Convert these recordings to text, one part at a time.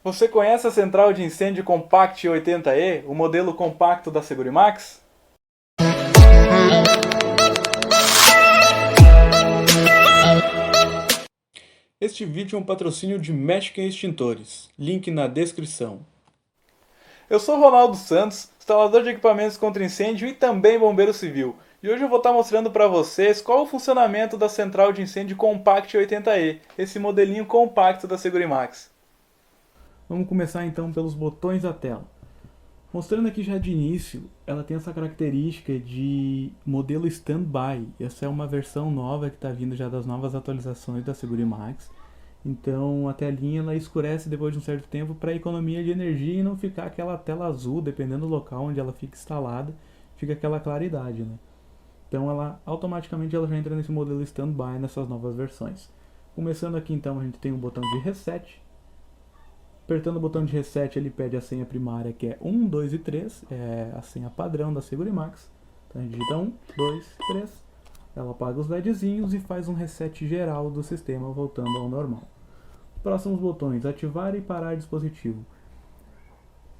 Você conhece a central de incêndio Compact 80E, o modelo compacto da Segurimax? Este vídeo é um patrocínio de Mexican Extintores, link na descrição. Eu sou Ronaldo Santos, instalador de equipamentos contra incêndio e também bombeiro civil. E hoje eu vou estar mostrando para vocês qual o funcionamento da central de incêndio Compact 80E, esse modelinho compacto da Segurimax. Vamos começar então pelos botões da tela. Mostrando aqui já de início, ela tem essa característica de modelo standby. Essa é uma versão nova que está vindo já das novas atualizações da Segurimax. Então a telinha ela escurece depois de um certo tempo para economia de energia e não ficar aquela tela azul, dependendo do local onde ela fica instalada, fica aquela claridade, né? Então ela automaticamente ela já entra nesse modelo standby nessas novas versões. Começando aqui então a gente tem um botão de reset. Apertando o botão de reset ele pede a senha primária que é 1, 2 e 3, é a senha padrão da Segurimax. Então a gente digita 1, 2, 3, ela apaga os LEDzinhos e faz um reset geral do sistema voltando ao normal. Próximos botões, ativar e parar dispositivo.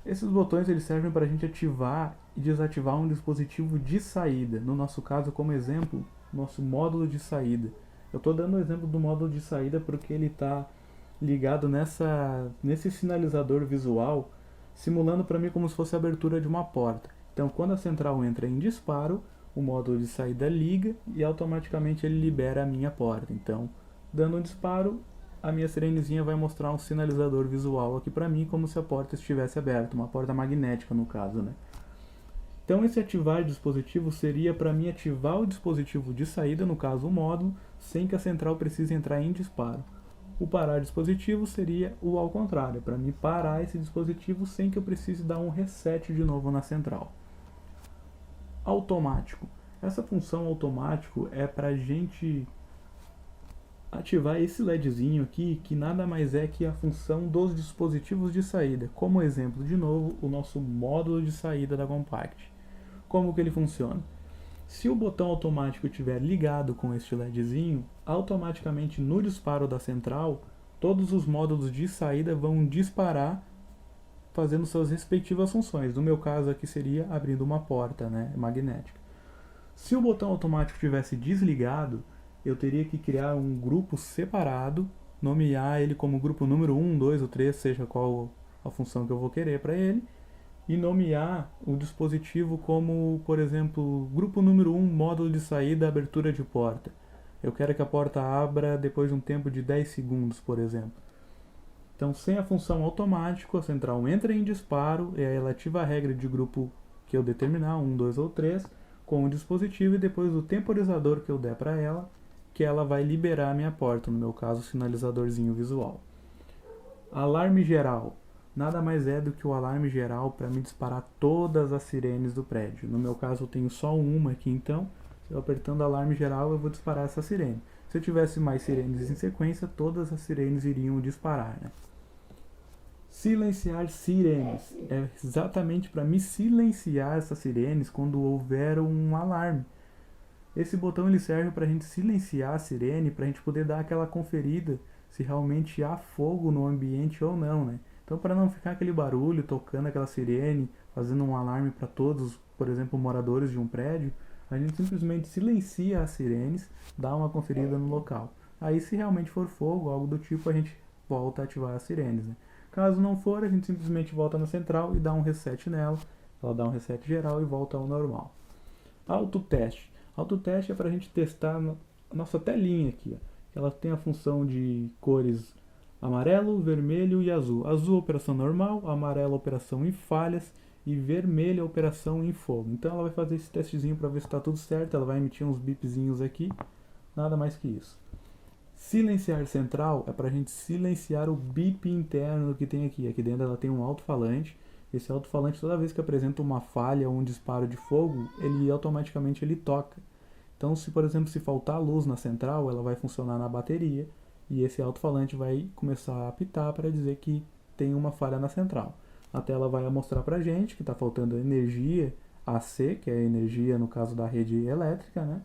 Esses botões eles servem para a gente ativar e desativar um dispositivo de saída. No nosso caso, como exemplo, nosso módulo de saída. Eu estou dando o exemplo do módulo de saída porque ele está ligado nesse sinalizador visual, simulando para mim como se fosse a abertura de uma porta. Então, quando a central entra em disparo, o módulo de saída liga e automaticamente ele libera a minha porta. Então, dando um disparo, a minha sirenezinha vai mostrar um sinalizador visual aqui para mim, como se a porta estivesse aberta, uma porta magnética no caso, né? Então esse ativar dispositivo seria para mim ativar o dispositivo de saída, no caso o módulo, sem que a central precise entrar em disparo. O parar dispositivo seria o ao contrário, para mim parar esse dispositivo sem que eu precise dar um reset de novo na central. Automático. Essa função automático é para a gente ativar esse LEDzinho aqui, que nada mais é que a função dos dispositivos de saída. Como exemplo, de novo, o nosso módulo de saída da Compact. Como que ele funciona? Se o botão automático estiver ligado com este LEDzinho, automaticamente no disparo da central, todos os módulos de saída vão disparar fazendo suas respectivas funções. No meu caso aqui seria abrindo uma porta, né, magnética. Se o botão automático tivesse desligado, eu teria que criar um grupo separado, nomear ele como grupo número 1, 2 ou 3, seja qual a função que eu vou querer para ele, e nomear o dispositivo como, por exemplo, grupo número 1, módulo de saída, abertura de porta. Eu quero que a porta abra depois de um tempo de 10 segundos, por exemplo. Então, sem a função automático, a central entra em disparo e aí ela ativa a regra de grupo que eu determinar, 1, 2 ou 3, com o dispositivo e depois do temporizador que eu der para ela, que ela vai liberar a minha porta, no meu caso, o sinalizadorzinho visual. Alarme geral. Nada mais é do que o alarme geral para me disparar todas as sirenes do prédio. No meu caso eu tenho só uma aqui, então eu apertando alarme geral eu vou disparar essa sirene. Se eu tivesse mais sirenes em sequência, todas as sirenes iriam disparar, né? Silenciar sirenes. É exatamente para me silenciar essas sirenes quando houver um alarme. Esse botão ele serve para a gente silenciar a sirene, para a gente poder dar aquela conferida se realmente há fogo no ambiente ou não, né? Então, para não ficar aquele barulho tocando aquela sirene, fazendo um alarme para todos, por exemplo, moradores de um prédio, a gente simplesmente silencia as sirenes, dá uma conferida no local. Aí, se realmente for fogo, algo do tipo, a gente volta a ativar as sirenes, né? Caso não for, a gente simplesmente volta na central e dá um reset nela, ela dá um reset geral e volta ao normal. Autoteste. Autoteste é para a gente testar a nossa telinha aqui, ó. Ela tem a função de cores amarelo, vermelho e azul. Azul operação normal, amarelo operação em falhas e vermelho operação em fogo. Então ela vai fazer esse testezinho para ver se está tudo certo, ela vai emitir uns bipzinhos aqui, nada mais que isso. Silenciar central é para a gente silenciar o bip interno que tem aqui. Aqui dentro ela tem um alto-falante. Esse alto-falante, toda vez que apresenta uma falha ou um disparo de fogo, ele automaticamente ele toca. Então, se por exemplo, se faltar luz na central, ela vai funcionar na bateria e esse alto-falante vai começar a apitar para dizer que tem uma falha na central. A tela vai mostrar para a gente que está faltando energia AC, que é a energia no caso da rede elétrica, né?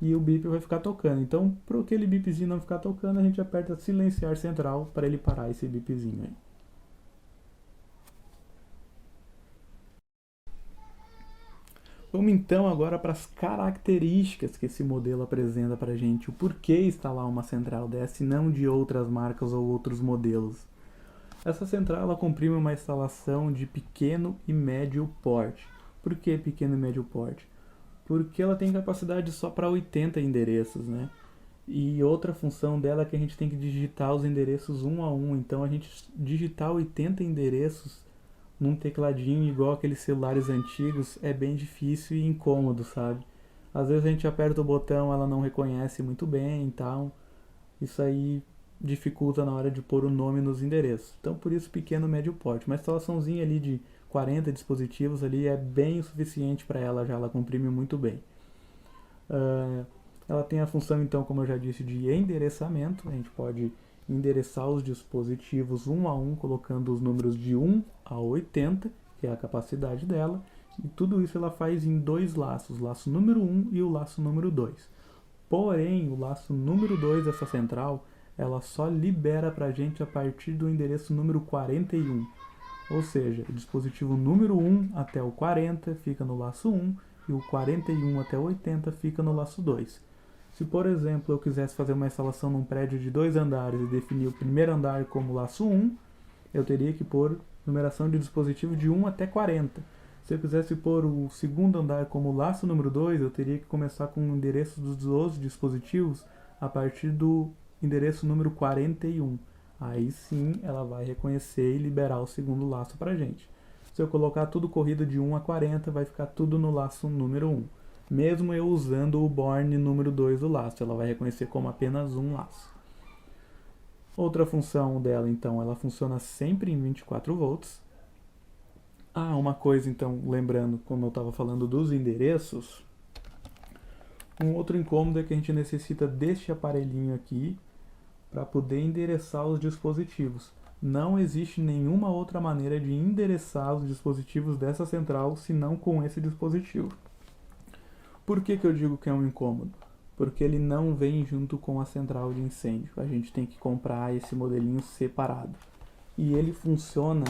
E o bip vai ficar tocando. Então, para aquele bipzinho não ficar tocando, a gente aperta silenciar central para ele parar esse bipzinho aí. Vamos então agora para as características que esse modelo apresenta para a gente, o porquê instalar uma central dessa e não de outras marcas ou outros modelos. Essa central ela comprime uma instalação de pequeno e médio porte. Por que pequeno e médio porte? Porque ela tem capacidade só para 80 endereços, né? E outra função dela é que a gente tem que digitar os endereços um a um. Então a gente digitar 80 endereços num tecladinho igual aqueles celulares antigos é bem difícil e incômodo, sabe? Às vezes a gente aperta o botão, ela não reconhece muito bem, então isso aí dificulta na hora de pôr o nome nos endereços. Então por isso pequeno médio porte. Uma instalaçãozinha ali de 40 dispositivos ali é bem o suficiente para ela já, ela comprime muito bem. Ela tem a função então, como eu já disse, de endereçamento. A gente pode endereçar os dispositivos um a um, colocando os números de 1 a 80, que é a capacidade dela. E tudo isso ela faz em dois laços, o laço número 1 e o laço número 2. Porém, o laço número 2 dessa central, ela só libera para a gente a partir do endereço número 41. Ou seja, o dispositivo número 1 até o 40 fica no laço 1 e o 41 até o 80 fica no laço 2. Se, por exemplo, eu quisesse fazer uma instalação num prédio de 2 andares e definir o primeiro andar como laço 1, eu teria que pôr numeração de dispositivo de 1 até 40. Se eu quisesse pôr o segundo andar como laço número 2, eu teria que começar com o endereço dos dispositivos a partir do endereço número 41. Aí sim ela vai reconhecer e liberar o segundo laço para a gente. Se eu colocar tudo corrido de 1 a 40, vai ficar tudo no laço número 1. Mesmo eu usando o Born número 2 do laço, ela vai reconhecer como apenas um laço. Outra função dela, então, ela funciona sempre em 24 volts. Uma coisa, então, lembrando, como eu estava falando dos endereços, um outro incômodo é que a gente necessita deste aparelhinho aqui para poder endereçar os dispositivos. Não existe nenhuma outra maneira de endereçar os dispositivos dessa central senão com esse dispositivo. Por que eu digo que é um incômodo? Porque ele não vem junto com a central de incêndio. A gente tem que comprar esse modelinho separado. E ele funciona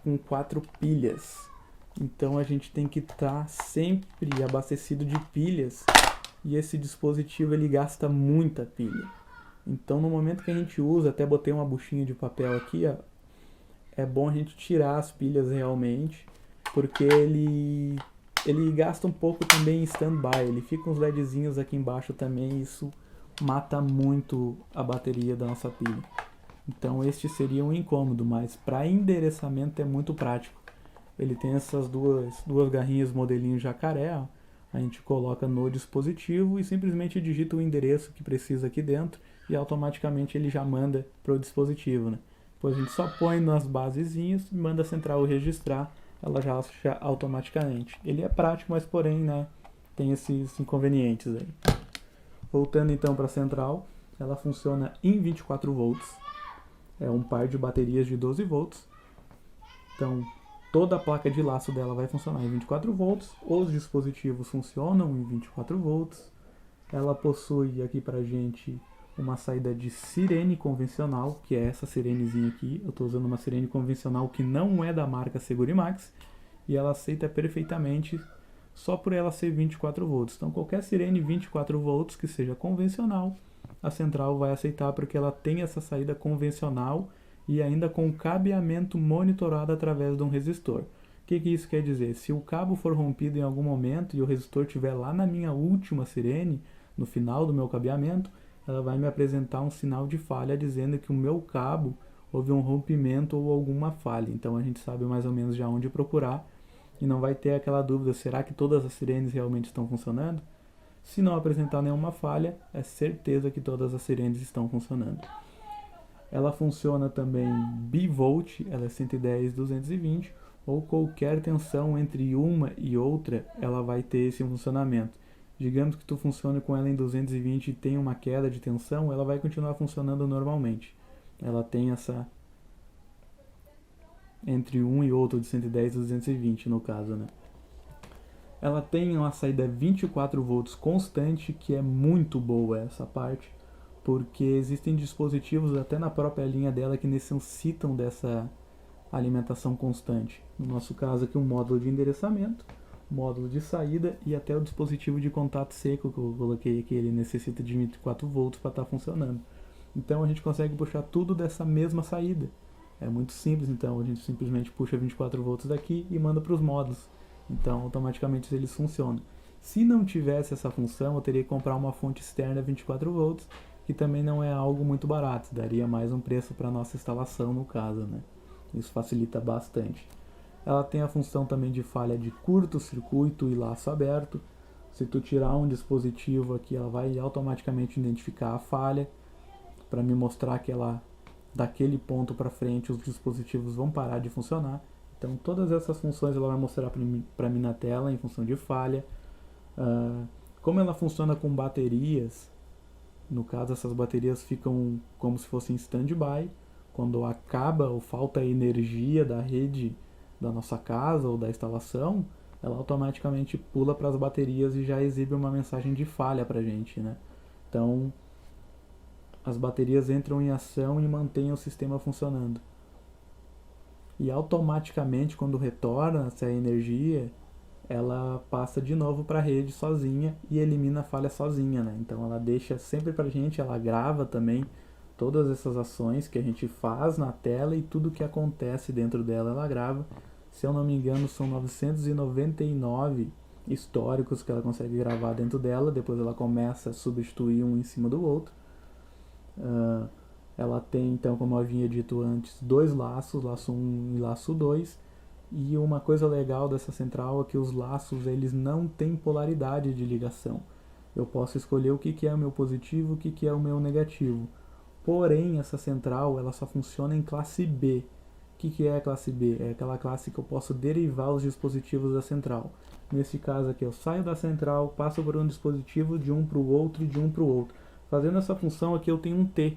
com 4 pilhas. Então a gente tem que estar sempre abastecido de pilhas. E esse dispositivo ele gasta muita pilha. Então no momento que a gente usa, até botei uma buchinha de papel aqui, ó, é bom a gente tirar as pilhas realmente, porque ele gasta um pouco também em stand-by, ele fica uns LEDzinhos aqui embaixo também, e isso mata muito a bateria da nossa pilha. Então este seria um incômodo, mas para endereçamento é muito prático. Ele tem essas duas garrinhas modelinho jacaré, ó. A gente coloca no dispositivo e simplesmente digita o endereço que precisa aqui dentro e automaticamente ele já manda para o dispositivo, né? Depois a gente só põe nas basezinhas e manda a central registrar, ela já acha automaticamente. Ele é prático, mas porém, né, tem esses inconvenientes aí. Voltando então para a central, ela funciona em 24 volts. É um par de baterias de 12 volts. Então, toda a placa de laço dela vai funcionar em 24 volts. Os dispositivos funcionam em 24 volts. Ela possui aqui pra gente uma saída de sirene convencional, que é essa sirenezinha aqui. Eu estou usando uma sirene convencional que não é da marca Segurimax. E ela aceita perfeitamente só por ela ser 24 volts. Então qualquer sirene 24 volts que seja convencional, a central vai aceitar porque ela tem essa saída convencional e ainda com cabeamento monitorado através de um resistor. O que isso quer dizer? Se o cabo for rompido em algum momento e o resistor estiver lá na minha última sirene, no final do meu cabeamento, ela vai me apresentar um sinal de falha dizendo que o meu cabo houve um rompimento ou alguma falha. Então a gente sabe mais ou menos já onde procurar e não vai ter aquela dúvida, será que todas as sirenes realmente estão funcionando? Se não apresentar nenhuma falha, é certeza que todas as sirenes estão funcionando. Ela funciona também bivolt, ela é 110, 220, ou qualquer tensão entre uma e outra, ela vai ter esse funcionamento. Digamos que tu funcione com ela em 220 e tem uma queda de tensão, ela vai continuar funcionando normalmente. Ela tem essa entre um e outro de 110 e 220 no caso, né? Ela tem uma saída 24 volts constante, que é muito boa essa parte, porque existem dispositivos até na própria linha dela que necessitam dessa alimentação constante. No nosso caso aqui um módulo de endereçamento, módulo de saída e até o dispositivo de contato seco que eu coloquei aqui, ele necessita de 24 volts para estar funcionando. Então a gente consegue puxar tudo dessa mesma saída. É muito simples, então a gente simplesmente puxa 24 volts daqui e manda para os módulos. Então automaticamente eles funcionam. Se não tivesse essa função, eu teria que comprar uma fonte externa 24 volts, que também não é algo muito barato, daria mais um preço para nossa instalação no caso, né? Isso facilita bastante. Ela tem a função também de falha de curto-circuito e laço aberto. Se tu tirar um dispositivo aqui, ela vai automaticamente identificar a falha para me mostrar que ela, daquele ponto para frente, os dispositivos vão parar de funcionar. Então todas essas funções ela vai mostrar para mim na tela em função de falha. Como ela funciona com baterias, no caso essas baterias ficam como se fossem stand-by. Quando acaba ou falta energia da rede da nossa casa ou da instalação, ela automaticamente pula para as baterias e já exibe uma mensagem de falha para a gente, né? Então as baterias entram em ação e mantêm o sistema funcionando. E automaticamente, quando retorna essa energia, ela passa de novo para a rede sozinha e elimina a falha sozinha, né? Então ela deixa sempre para a gente, ela grava também todas essas ações que a gente faz na tela e tudo que acontece dentro dela ela grava. Se eu não me engano, são 999 históricos que ela consegue gravar dentro dela, depois ela começa a substituir um em cima do outro. Ela tem, então, como eu havia dito antes, dois laços, laço 1 e laço 2. E uma coisa legal dessa central é que os laços eles não têm polaridade de ligação. Eu posso escolher o que é o meu positivo e o que é o meu negativo. Porém, essa central ela só funciona em classe B. O que é a classe B? É aquela classe que eu posso derivar os dispositivos da central. Nesse caso aqui, eu saio da central, passo por um dispositivo de um para o outro e de um para o outro. Fazendo essa função aqui, eu tenho um T.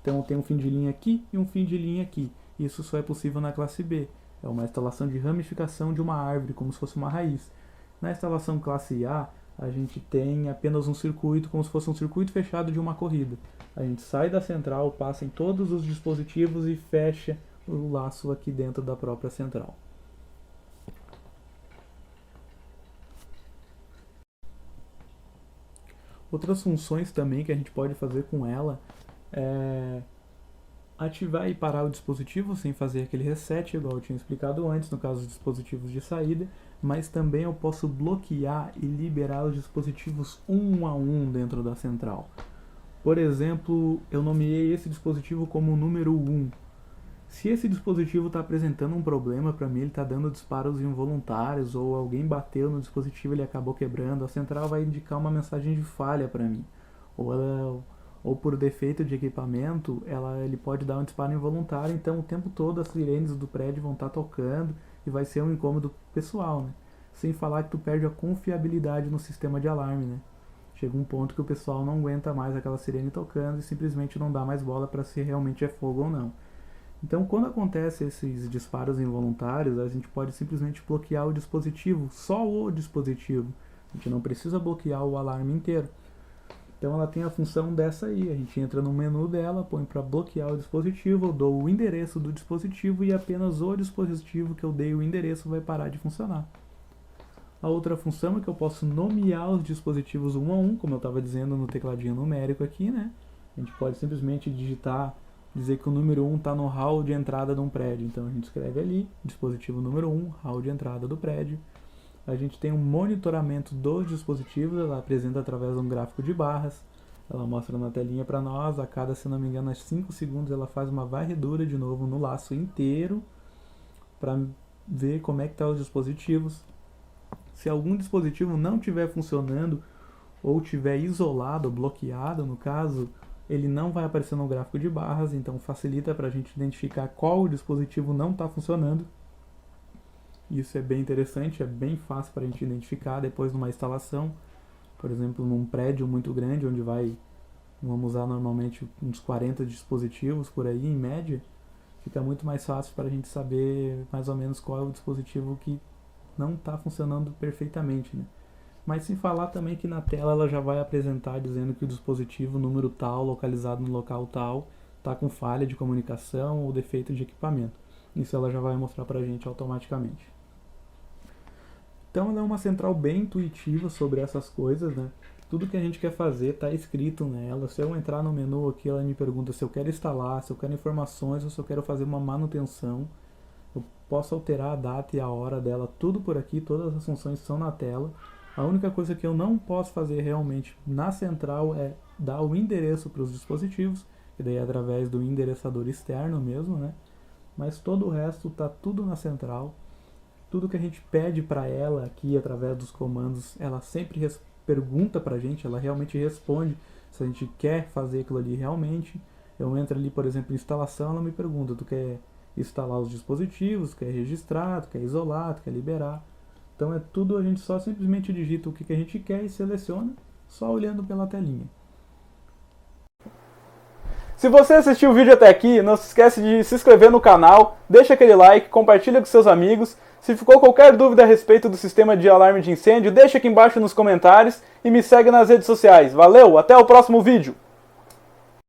Então, eu tenho um fim de linha aqui e um fim de linha aqui. Isso só é possível na classe B. É uma instalação de ramificação de uma árvore, como se fosse uma raiz. Na instalação classe a gente tem apenas um circuito, como se fosse um circuito fechado de uma corrida. A gente sai da central, passa em todos os dispositivos e fecha o laço aqui dentro da própria central. Outras funções também que a gente pode fazer com ela é ativar e parar o dispositivo sem fazer aquele reset, igual eu tinha explicado antes, no caso dos dispositivos de saída, mas também eu posso bloquear e liberar os dispositivos um a um dentro da central. Por exemplo, eu nomeei esse dispositivo como número 1. Se esse dispositivo está apresentando um problema para mim, ele está dando disparos involuntários, ou alguém bateu no dispositivo e ele acabou quebrando, a central vai indicar uma mensagem de falha para mim. Ou por defeito de equipamento, ele pode dar um disparo involuntário, então o tempo todo as sirenes do prédio vão estar tocando e vai ser um incômodo pessoal, né? Sem falar que tu perde a confiabilidade no sistema de alarme, né? Chega um ponto que o pessoal não aguenta mais aquela sirene tocando e simplesmente não dá mais bola para se realmente é fogo ou não. Então, quando acontece esses disparos involuntários, a gente pode simplesmente bloquear o dispositivo, só o dispositivo. A gente não precisa bloquear o alarme inteiro. Então ela tem a função dessa aí, a gente entra no menu dela, põe para bloquear o dispositivo, eu dou o endereço do dispositivo e apenas o dispositivo que eu dei o endereço vai parar de funcionar. A outra função é que eu posso nomear os dispositivos um a um, como eu estava dizendo no tecladinho numérico aqui, né? A gente pode simplesmente dizer que o número 1 está no hall de entrada de um prédio. Então a gente escreve ali, dispositivo número 1, hall de entrada do prédio. A gente tem um monitoramento dos dispositivos, ela apresenta através de um gráfico de barras. Ela mostra na telinha para nós, a cada, se não me engano, 5 segundos ela faz uma varredura de novo no laço inteiro para ver como é que estão os dispositivos. Se algum dispositivo não estiver funcionando ou estiver isolado, bloqueado no caso, ele não vai aparecer no gráfico de barras, então facilita para a gente identificar qual dispositivo não está funcionando. Isso é bem interessante, é bem fácil para a gente identificar depois de uma instalação. Por exemplo, num prédio muito grande, onde vamos usar normalmente uns 40 dispositivos por aí, em média, fica muito mais fácil para a gente saber mais ou menos qual é o dispositivo que não está funcionando perfeitamente, né? Mas sem falar também que na tela ela já vai apresentar dizendo que o dispositivo número tal, localizado no local tal, está com falha de comunicação ou defeito de equipamento. Isso ela já vai mostrar para a gente automaticamente. Então ela é uma central bem intuitiva sobre essas coisas, né? Tudo que a gente quer fazer está escrito nela. Se eu entrar no menu aqui, ela me pergunta se eu quero instalar, se eu quero informações ou se eu quero fazer uma manutenção. Eu posso alterar a data e a hora dela, tudo por aqui, todas as funções são na tela. A única coisa que eu não posso fazer realmente na central é dar o endereço para os dispositivos, que daí é através do endereçador externo mesmo, né? Mas todo o resto está tudo na central. Tudo que a gente pede para ela aqui através dos comandos, ela sempre pergunta para a gente, ela realmente responde se a gente quer fazer aquilo ali realmente. Eu entro ali, por exemplo, em instalação, ela me pergunta, tu quer instalar os dispositivos, quer registrar, tu quer isolar, tu quer liberar. Então é tudo, a gente só simplesmente digita o que a gente quer e seleciona, só olhando pela telinha. Se você assistiu o vídeo até aqui, não se esquece de se inscrever no canal, deixa aquele like, compartilha com seus amigos. Se ficou qualquer dúvida a respeito do sistema de alarme de incêndio, deixa aqui embaixo nos comentários e me segue nas redes sociais. Valeu, até o próximo vídeo!